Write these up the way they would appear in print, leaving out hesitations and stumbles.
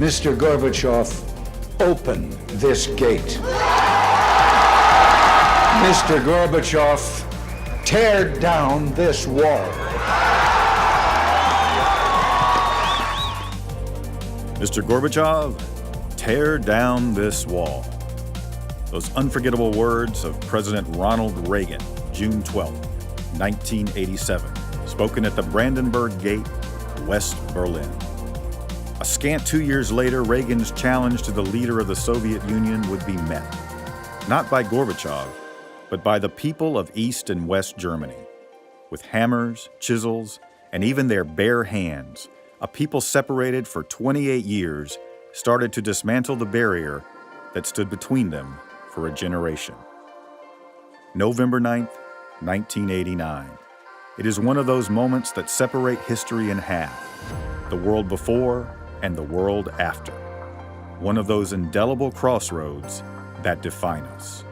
Mr. Gorbachev, open this gate. Mr. Gorbachev, tear down this wall. Mr. Gorbachev, tear down this wall. Those unforgettable words of President Ronald Reagan, June 12, 1987, spoken at the Brandenburg Gate, West Berlin. A scant 2 years later, Reagan's challenge to the leader of the Soviet Union would be met, not by Gorbachev, but by the people of East and West Germany. With hammers, chisels, and even their bare hands, a people separated for 28 years started to dismantle the barrier that stood between them for a generation. November 9th, 1989. It is one of those moments that separate history in half, the world before and the world after. One of those indelible crossroads that define us.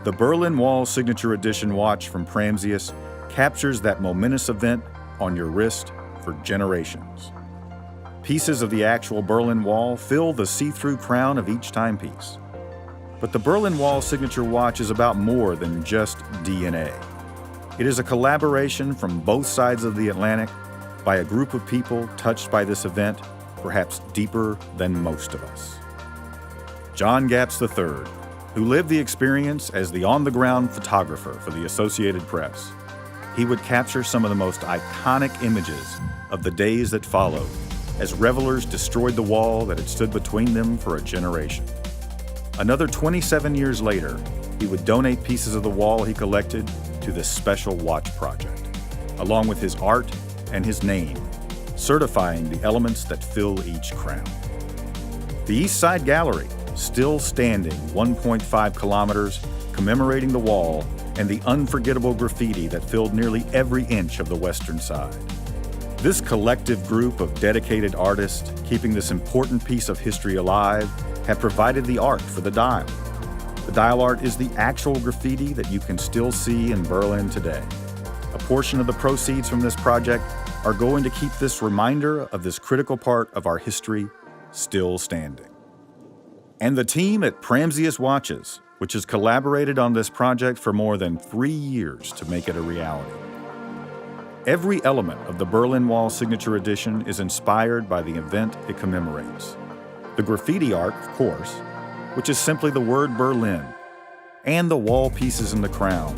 The Berlin Wall Signature Edition watch from Pramzius captures that momentous event on your wrist for generations. Pieces of the actual Berlin Wall fill the see-through crown of each timepiece. But the Berlin Wall Signature watch is about more than just DNA. It is a collaboration from both sides of the Atlantic by a group of people touched by this event, perhaps deeper than most of us. John Gapps III, who lived the experience as the on-the-ground photographer for the Associated Press. He would capture some of the most iconic images of the days that followed as revelers destroyed the wall that had stood between them for a generation. Another 27 years later, he would donate pieces of the wall he collected to this special watch project, along with his art and his name, certifying the elements that fill each crown. The East Side Gallery, still standing 1.5 kilometers, commemorating the wall and the unforgettable graffiti that filled nearly every inch of the western side. This collective group of dedicated artists keeping this important piece of history alive have provided the art for the dial. The dial art is the actual graffiti that you can still see in Berlin today. A portion of the proceeds from this project are going to keep this reminder of this critical part of our history still standing. And the team at Pramzius Watches, which has collaborated on this project for more than 3 years to make it a reality. Every element of the Berlin Wall Signature Edition is inspired by the event it commemorates. The graffiti art, of course, which is simply the word Berlin, and the wall pieces in the crown.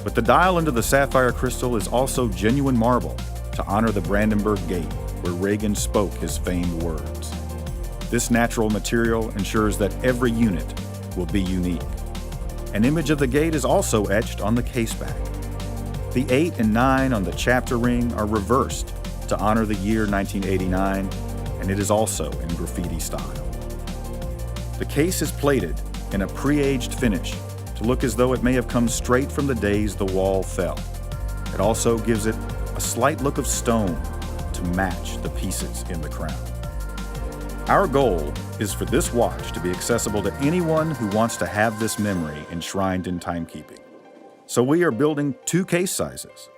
But the dial into the sapphire crystal is also genuine marble to honor the Brandenburg Gate, where Reagan spoke his famed words. This natural material ensures that every unit will be unique. An image of the gate is also etched on the caseback. The 8 and 9 on the chapter ring are reversed to honor the year 1989, and it is also in graffiti style. The case is plated in a pre-aged finish to look as though it may have come straight from the days the wall fell. It also gives it a slight look of stone to match the pieces in the crown. Our goal is for this watch to be accessible to anyone who wants to have this memory enshrined in timekeeping. So we are building 2 case sizes.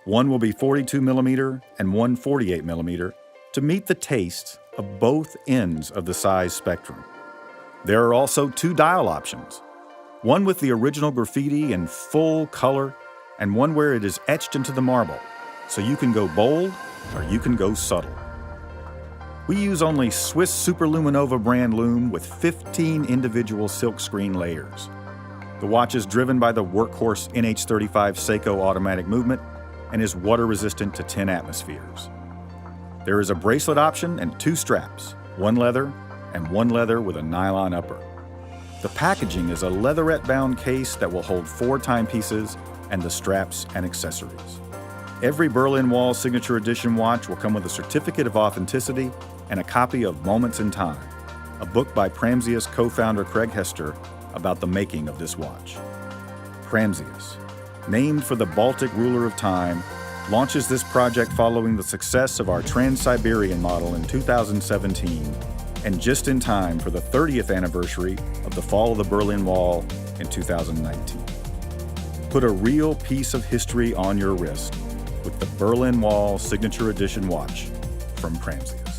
One will be 42mm and one 48mm to meet the tastes of both ends of the size spectrum. There are also 2 dial options, one with the original graffiti in full color and one where it is etched into the marble, so you can go bold or you can go subtle. We use only Swiss Superluminova brand loom with 15 individual silkscreen layers. The watch is driven by the workhorse NH35 Seiko automatic movement and is water resistant to 10 atmospheres. There is a bracelet option and 2 straps, one leather and one leather with a nylon upper. The packaging is a leatherette-bound case that will hold 4 timepieces and the straps and accessories. Every Berlin Wall Signature Edition watch will come with a certificate of authenticity and a copy of Moments in Time, a book by Pramzius co-founder Craig Hester about the making of this watch. Pramzius, named for the Baltic ruler of time, launches this project following the success of our Trans-Siberian model in 2017 and just in time for the 30th anniversary of the fall of the Berlin Wall in 2019. Put a real piece of history on your wrist with the Berlin Wall Signature Edition watch from Pramzius.